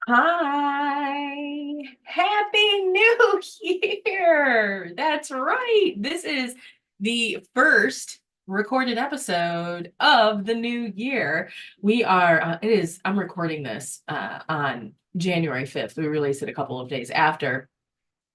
Hi, Happy New Year. That's right. This is the first recorded episode of the new year. I'm recording this on January 5th. We released it a couple of days after.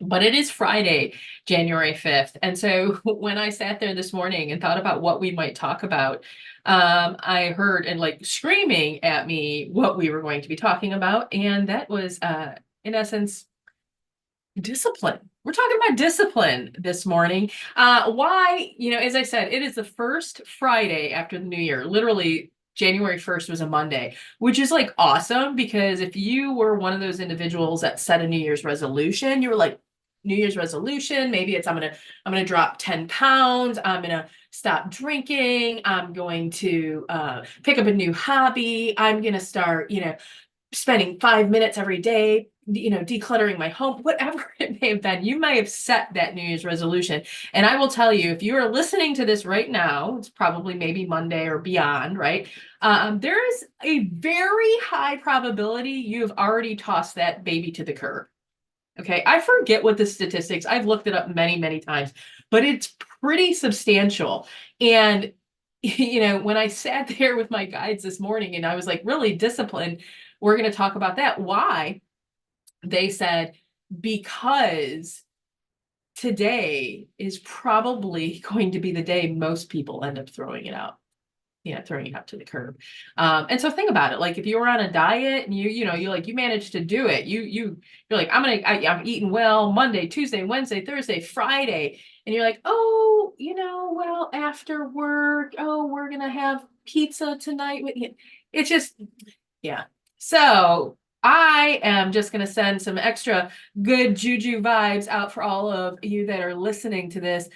But it is Friday, January 5th. And so when I sat there this morning and thought about what we might talk about, I heard and like screaming at me what we were going to be talking about. And that was, in essence, discipline. We're talking about discipline this morning. Why, as I said, it is the first Friday after the new year. Literally, January 1st was a Monday, which is like awesome because if you were one of those individuals that set a New Year's resolution, you were like, New Year's resolution, maybe it's I'm gonna drop 10 pounds, I'm gonna stop drinking, I'm going to pick up a new hobby, I'm gonna start, spending 5 minutes every day, decluttering my home, whatever it may have been. You may have set that New Year's resolution. And I will tell you, if you are listening to this right now, it's probably maybe Monday or beyond, right? There is a very high probability you've already tossed that baby to the curb. Okay, I forget what the statistics, I've looked it up many, many times, but it's pretty substantial. And, when I sat there with my guides this morning and I was like really disciplined, we're going to talk about that. Why? They said, because today is probably going to be the day most people end up throwing it out. Throwing it out to the curb. And so think about it. Like if you were on a diet and you managed to do it, you're like, I'm eating well Monday, Tuesday, Wednesday, Thursday, Friday. And you're like, oh, well, after work, oh, we're going to have pizza tonight. It's just, yeah. So I am just going to send some extra good juju vibes out for all of you that are listening to this.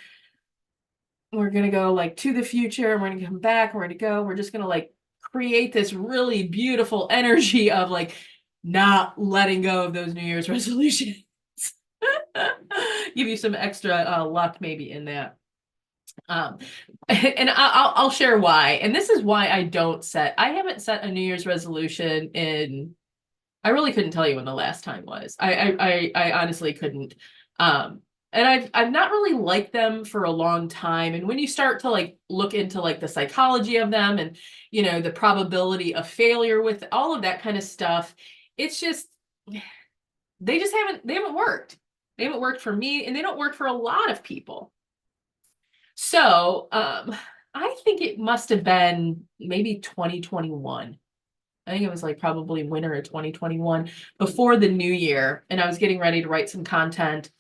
We're going to go like to the future. We're going to come back. We're going to go. We're just going to like create this really beautiful energy of like not letting go of those New Year's resolutions. Give you some extra luck maybe in that. And I'll share why. And this is why I haven't set a New Year's resolution I really couldn't tell you when the last time was. I honestly couldn't. And I've not really liked them for a long time. And when you start to like look into like the psychology of them and the probability of failure with all of that kind of stuff, it's just they haven't worked. They haven't worked for me, and they don't work for a lot of people. So I think it must have been maybe 2021. I think it was like probably winter of 2021 before the new year. And I was getting ready to write some content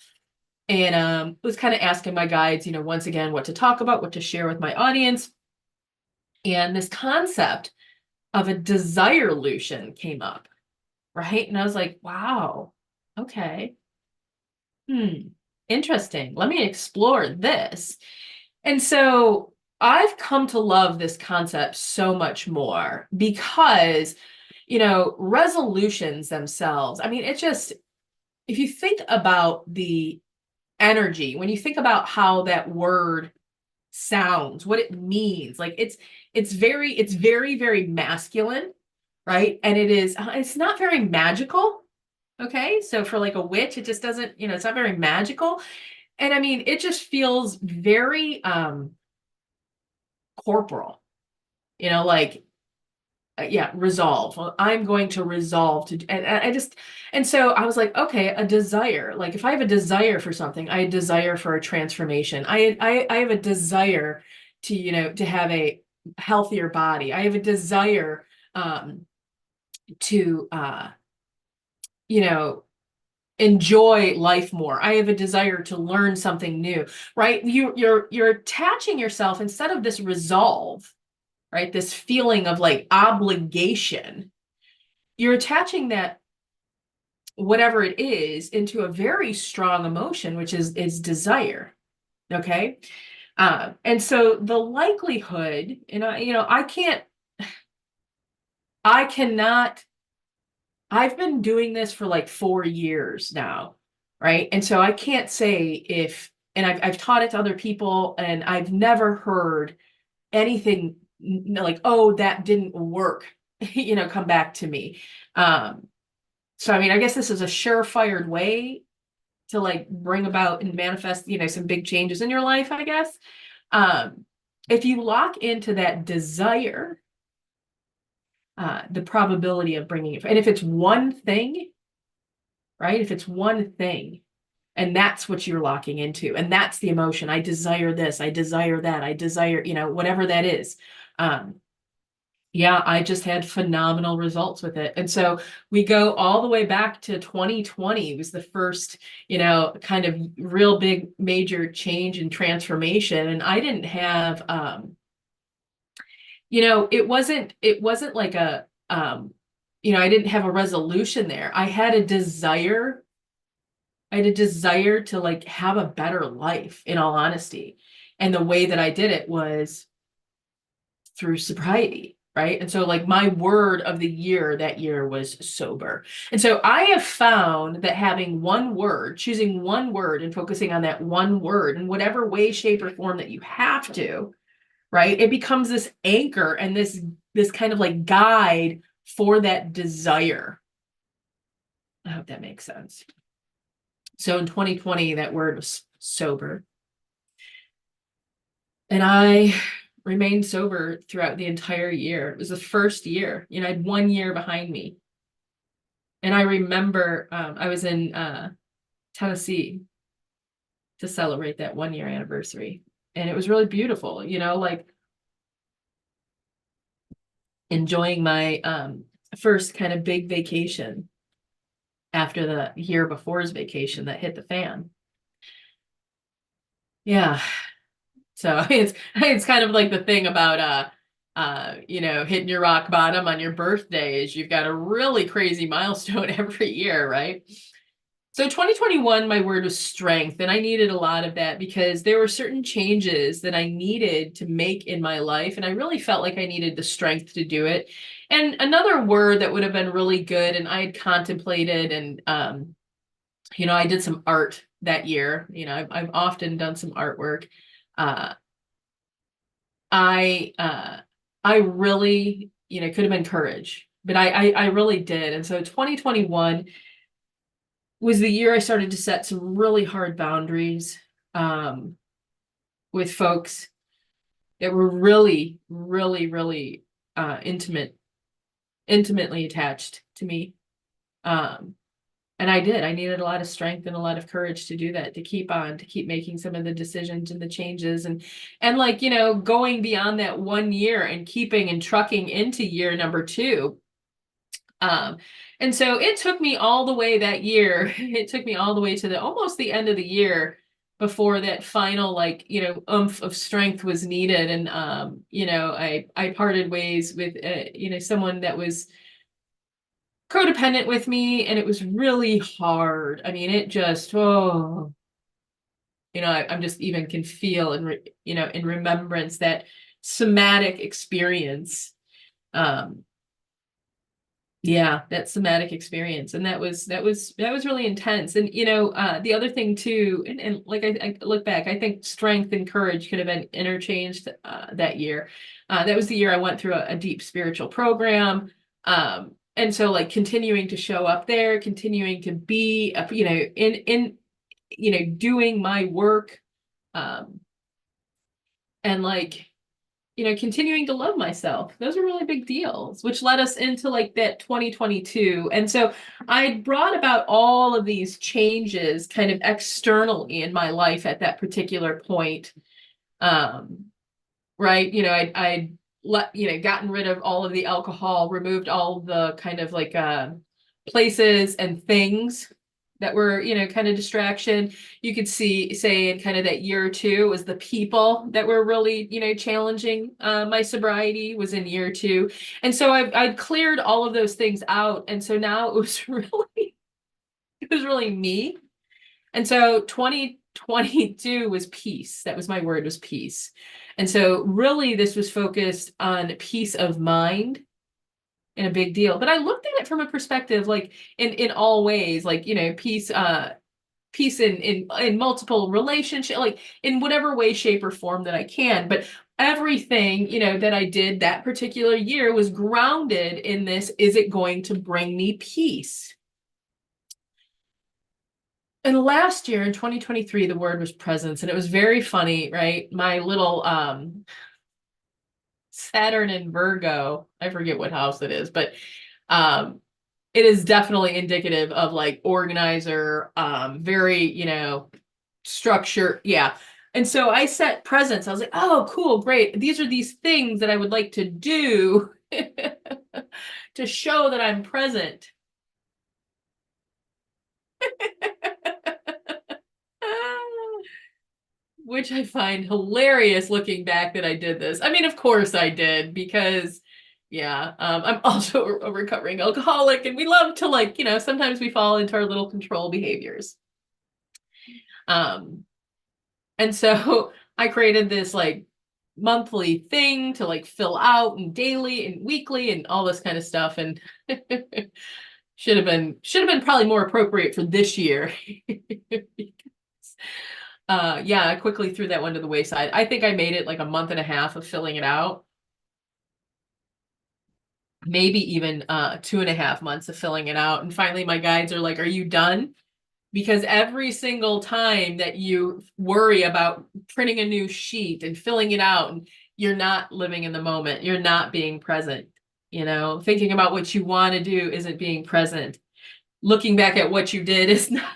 and was kind of asking my guides, once again, what to talk about, what to share with my audience. And this concept of a desire-lution came up, right? And I was like, wow, okay. Interesting. Let me explore this. And so I've come to love this concept so much more because, resolutions themselves, I mean, if you think about the energy, when you think about how that word sounds, what it means, like it's very, very masculine, right? And it's not very magical. Okay. So for like a witch, it just doesn't, it's not very magical. And I mean, it just feels very corporal, like yeah, resolve. Well, I'm going to resolve to, and so I was like, okay, a desire. Like if I have a desire for something, I desire for a transformation. I have a desire to have a healthier body. I have a desire to enjoy life more. I have a desire to learn something new, right? You're attaching yourself instead of this resolve, right? This feeling of like obligation. You're attaching that whatever it is into a very strong emotion, which is desire. Okay. And so the likelihood, I cannot, I've been doing this for like 4 years now, right? And so I can't say and I've taught it to other people and I've never heard anything like, oh, that didn't work, come back to me. So I mean, I guess this is a surefire way to like bring about and manifest, some big changes in your life, I guess. If you lock into that desire, the probability of bringing it, and if it's one thing, right? If it's one thing, and that's what you're locking into, and that's the emotion. I desire this, I desire that, I desire, whatever that is. Yeah, I just had phenomenal results with it. And so we go all the way back to 2020. It was the first, kind of real big major change and transformation. And I didn't have it wasn't like I didn't have a resolution there. I had a desire. I had a desire to like have a better life, in all honesty. And the way that I did it was through sobriety, right? And so like my word of the year that year was sober. And so I have found that having one word, choosing one word and focusing on that one word in whatever way, shape, or form that you have to, right? It becomes this anchor and this kind of like guide for that desire. I hope that makes sense. So in 2020, that word was sober. And I remained sober throughout the entire year. It was the first year, I had 1 year behind me. And I remember I was in Tennessee to celebrate that 1 year anniversary. And it was really beautiful, like enjoying my first kind of big vacation after the year before's vacation that hit the fan. Yeah. So it's kind of like the thing about hitting your rock bottom on your birthday is you've got a really crazy milestone every year, right? So 2021, my word was strength, and I needed a lot of that because there were certain changes that I needed to make in my life, and I really felt like I needed the strength to do it. And another word that would have been really good, and I had contemplated, and I did some art that year. I've often done some artwork. Uh, I really, could have been courage, but I really did. And so 2021 was the year I started to set some really hard boundaries with folks that were really, really, really intimately attached to me. And I did. I needed a lot of strength and a lot of courage to do that, to keep making some of the decisions and the changes and like, going beyond that 1 year and keeping and trucking into year number 2. And so it took me all the way that year. It took me all the way to almost the end of the year before that final, like, oomph of strength was needed. And, I parted ways with, someone that was codependent with me, and it was really hard. I mean, it just, I'm just even can feel and, in remembrance that somatic experience. Yeah, that somatic experience. And that was really intense. And, the other thing too, and like I look back, I think strength and courage could have been interchanged that year. That was the year I went through a deep spiritual program. And so like continuing to show up there, continuing to be, in doing my work, and like, continuing to love myself. Those are really big deals, which led us into like that 2022. And so I brought about all of these changes kind of externally in my life at that particular point. Right. I'd gotten rid of all of the alcohol, removed all the kind of like places and things that were, kind of distraction. You could say in kind of that year or two was the people that were really, challenging my sobriety was in year 2. And so I'd cleared all of those things out. And so now it was really me. And so 2022 was peace. That was my word, was peace. And so really this was focused on peace of mind in a big deal. But I looked at it from a perspective, like in all ways, like, peace, peace in multiple relationships, like in whatever way, shape, or form that I can. But everything, that I did that particular year was grounded in this: is it going to bring me peace? And last year in 2023, the word was presence, and it was very funny, right? My little Saturn in Virgo, I forget what house it is, but it is definitely indicative of like organizer, very, structure. Yeah. And so I set presence. I was like, oh, cool, great. These are these things that I would like to do to show that I'm present. Which I find hilarious looking back that I did this. I mean, of course I did, because yeah, I'm also a recovering alcoholic, and we love to, like, sometimes we fall into our little control behaviors. Um, and so I created this like monthly thing to like fill out, and daily and weekly and all this kind of stuff. And should have been probably more appropriate for this year. Yeah, I quickly threw that one to the wayside. I think I made it like a month and a half of filling it out. Maybe even 2.5 months of filling it out. And finally my guides are like, are you done? Because every single time that you worry about printing a new sheet and filling it out, and you're not living in the moment, you're not being present. Thinking about what you want to do isn't being present. Looking back at what you did is not.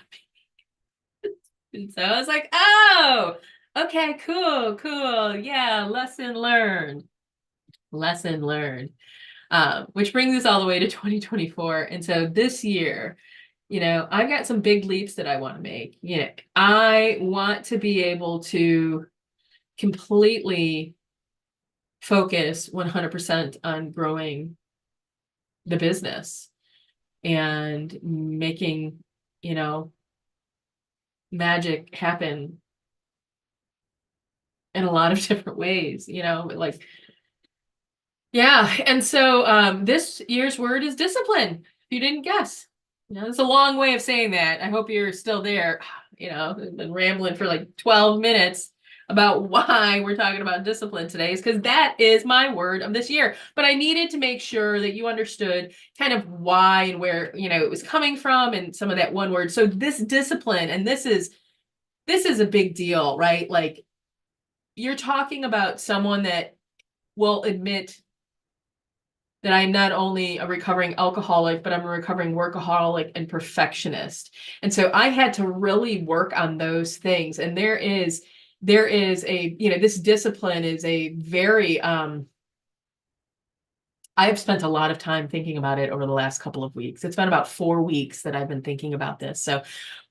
And so I was like, oh, okay, cool, cool. Yeah, lesson learned. Lesson learned. Which brings us all the way to 2024. And so this year, I've got some big leaps that I want to make. I want to be able to completely focus 100% on growing the business and making, magic happen in a lot of different ways, like, yeah. And so this year's word is discipline. If you didn't guess, it's a long way of saying that. I hope you're still there. I've been rambling for like 12 minutes about why we're talking about discipline today, is because that is my word of this year. But I needed to make sure that you understood kind of why and where, it was coming from, and some of that one word. So this discipline, and this is a big deal, right? Like, you're talking about someone that will admit that I'm not only a recovering alcoholic, but I'm a recovering workaholic and perfectionist. And so I had to really work on those things. And there is a, this discipline is a very, I have spent a lot of time thinking about it over the last couple of weeks. It's been about 4 weeks that I've been thinking about this. So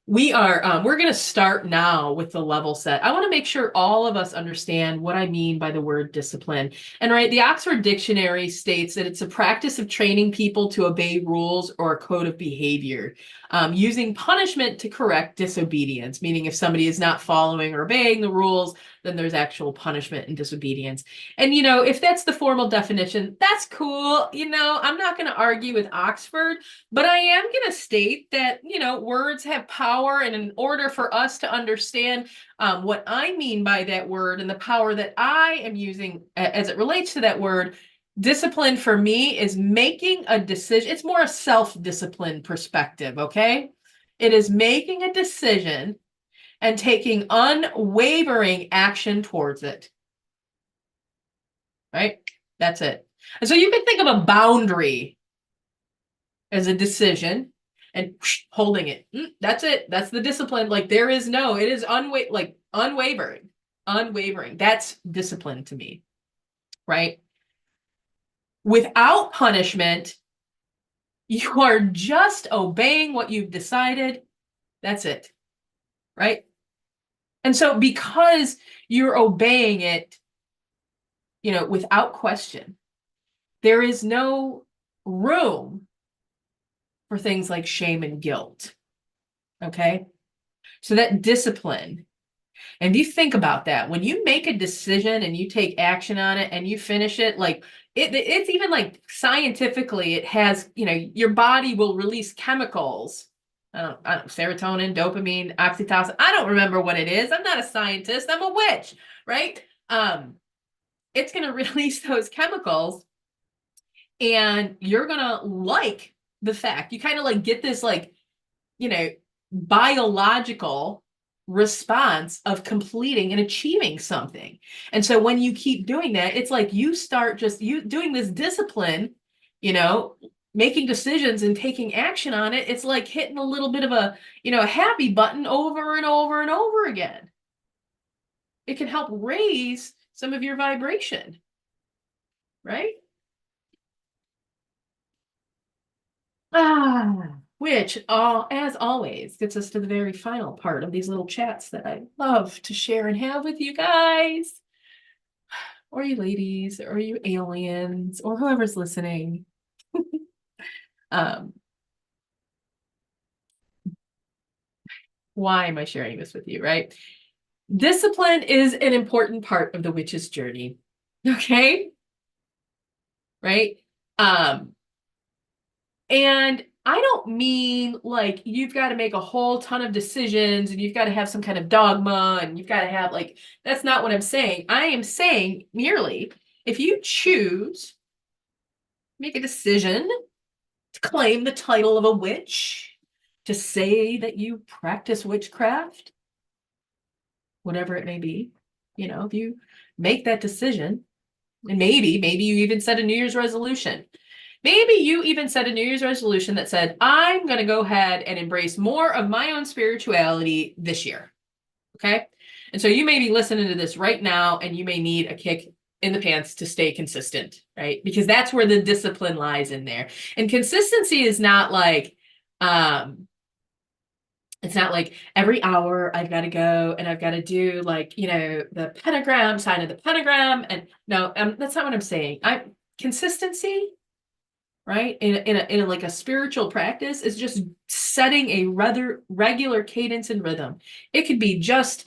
we're going to start now with the level set. I want to make sure all of us understand what I mean by the word discipline. And right, the Oxford Dictionary states that it's a practice of training people to obey rules or a code of behavior, using punishment to correct disobedience, meaning if somebody is not following or obeying the rules, then there's actual punishment and disobedience. And, if that's the formal definition, that's cool. I'm not going to argue with Oxford, but I am going to state that, words have power. And in order for us to understand what I mean by that word and the power that I am using as it relates to that word, discipline for me is making a decision. It's more a self-discipline perspective, okay? It is making a decision and taking unwavering action towards it. Right? That's it. And so you can think of a boundary as a decision and holding it. That's it. That's the discipline. Like, it is unwavering. Unwavering. That's discipline to me. Right? Without punishment, you are just obeying what you've decided. That's it. Right? And so because you're obeying it, without question, there is no room for things like shame and guilt. Okay? So that discipline, and if you think about that, when you make a decision and you take action on it and you finish it, like it's even like scientifically, it has, your body will release chemicals. serotonin, dopamine, oxytocin. I don't remember what it is. I'm not a scientist. I'm a witch, right? It's going to release those chemicals, and you're going to like the fact you kind of like get this like, biological response of completing and achieving something. And so when you keep doing that, it's like you start just you doing this discipline, making decisions and taking action on it. It's like hitting a little bit of a happy button over and over and over again. It can help raise some of your vibration, right? Which as always gets us to the very final part of these little chats that I love to share and have with you guys, or you ladies, or you aliens, or whoever's listening. um, why am I sharing this with you, right? Discipline is an important part of the witch's journey. Okay? Right? And I don't mean like you've got to make a whole ton of decisions and you've got to have some kind of dogma and you've got to have like, that's not what I'm saying. I am saying merely if you choose, make a decision to claim the title of a witch, to say that you practice witchcraft, whatever it may be, if you make that decision, and maybe you even set a New Year's resolution. Maybe you even set a New Year's resolution that said, I'm going to go ahead and embrace more of my own spirituality this year. Okay. And so you may be listening to this right now and you may need a kick in the pants to stay consistent, right? Because that's where the discipline lies in there. And consistency is not like, it's not like every hour I've got to go and I've got to do like, the pentagram, sign of the pentagram. And no, that's not what I'm saying. Consistency, right? In a like a spiritual practice is just setting a rather regular cadence and rhythm. It could be just,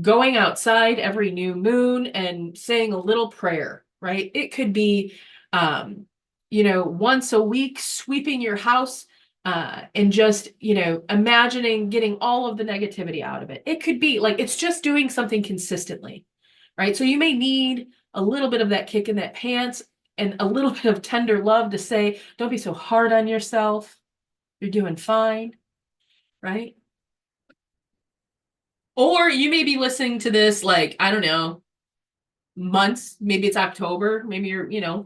going outside every new moon and saying a little prayer, right? It could be, once a week sweeping your house and just, imagining getting all of the negativity out of it. It could be like, it's just doing something consistently, right? So you may need a little bit of that kick in that pants and a little bit of tender love to say, don't be so hard on yourself. You're doing fine, right? Or you may be listening to this like, I don't know, months, maybe it's October, maybe you're,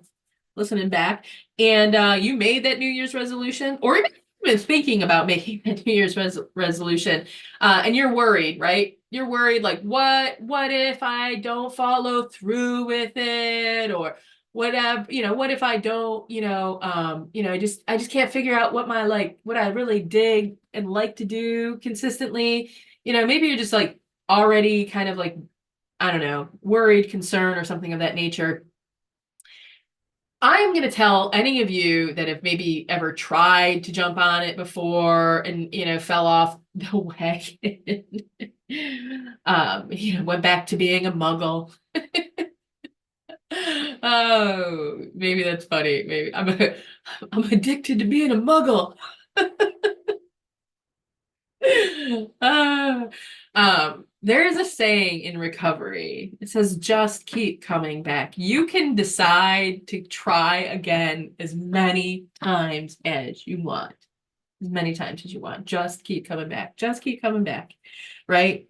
listening back, and you made that New Year's resolution, or even thinking about making that New Year's resolution, and you're worried, right? You're worried, like, what if I don't follow through with it, or whatever, what if I don't, I just can't figure out what I really dig and like to do consistently. Maybe you're just like already kind of like, I don't know, worried, concerned, or something of that nature. I'm going to tell any of you that have maybe ever tried to jump on it before and, fell off the wagon, went back to being a muggle. Oh, maybe that's funny. Maybe I'm addicted to being a muggle. There is a saying in recovery. It says, just keep coming back. You can decide to try again as many times as you want. As many times as you want. Just keep coming back. Just keep coming back. Right?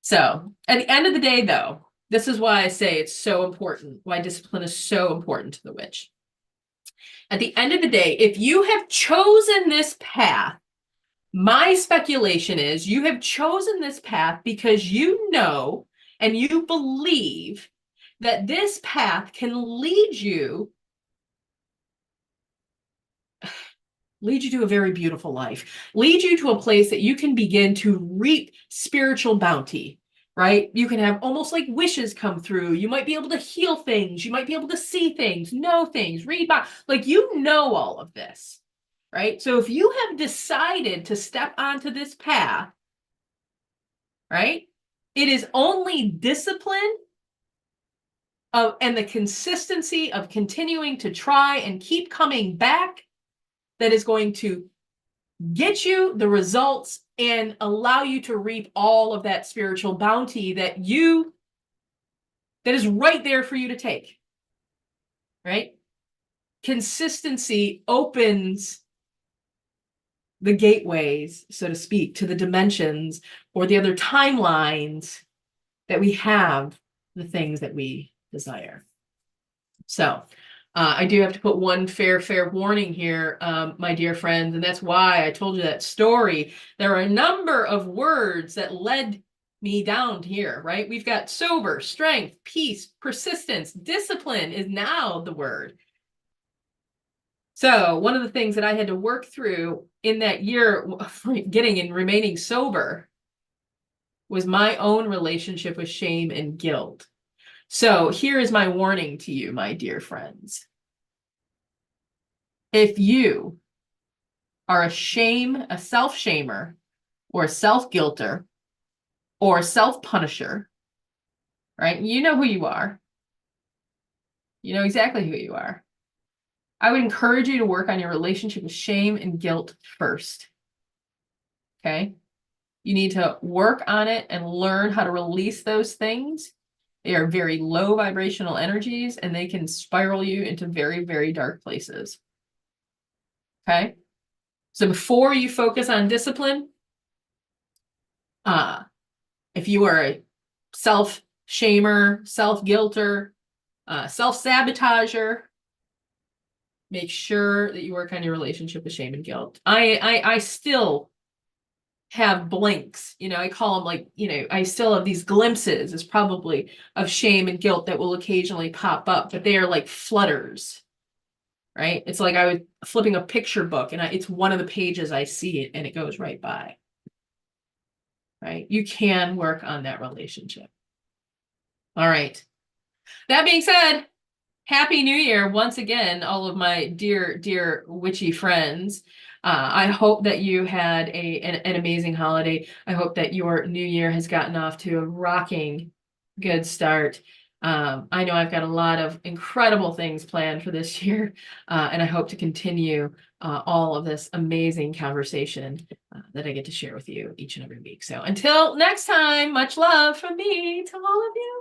So, at the end of the day, though, this is why I say it's so important, why discipline is so important to the witch. At the end of the day, if you have chosen this path, my speculation is you have chosen this path because you know and you believe that this path can lead you to a very beautiful life, lead you to a place that you can begin to reap spiritual bounty, right? You can have almost like wishes come through. You might be able to heal things. You might be able to see things, know things, read about, like, all of this. Right? So if you have decided to step onto this path, right, it is only discipline and the consistency of continuing to try and keep coming back that is going to get you the results and allow you to reap all of that spiritual bounty that is right there for you to take. Right? Consistency opens the gateways, so to speak, to the dimensions or the other timelines that we have the things that we desire. So I do have to put one fair warning here, my dear friends, and that's why I told you that story. There are a number of words that led me down here, right? We've got sober, strength, peace, persistence, discipline is now the word. So one of the things that I had to work through in that year, getting and remaining sober, was my own relationship with shame and guilt. So here is my warning to you, my dear friends. If you are a self-shamer, or a self-guilter, or a self-punisher, right? You know who you are. You know exactly who you are. I would encourage you to work on your relationship with shame and guilt first. Okay? You need to work on it and learn how to release those things. They are very low vibrational energies and they can spiral you into very, very dark places. Okay? So before you focus on discipline, if you are a self-shamer, self-guilter, self-sabotager, make sure that you work on your relationship with shame and guilt. I still have blinks, I call them like, I still have these glimpses, is probably, of shame and guilt that will occasionally pop up, but they are like flutters, right? It's like I was flipping a picture book and it's one of the pages I see it and it goes right by, right? You can work on that relationship. All right. That being said, Happy New Year once again, all of my dear witchy friends. I hope that you had an amazing holiday. I hope that your new year has gotten off to a rocking good start. I know I've got a lot of incredible things planned for this year, and I hope to continue all of this amazing conversation that I get to share with you each and every week. So until next time, much love from me to all of you.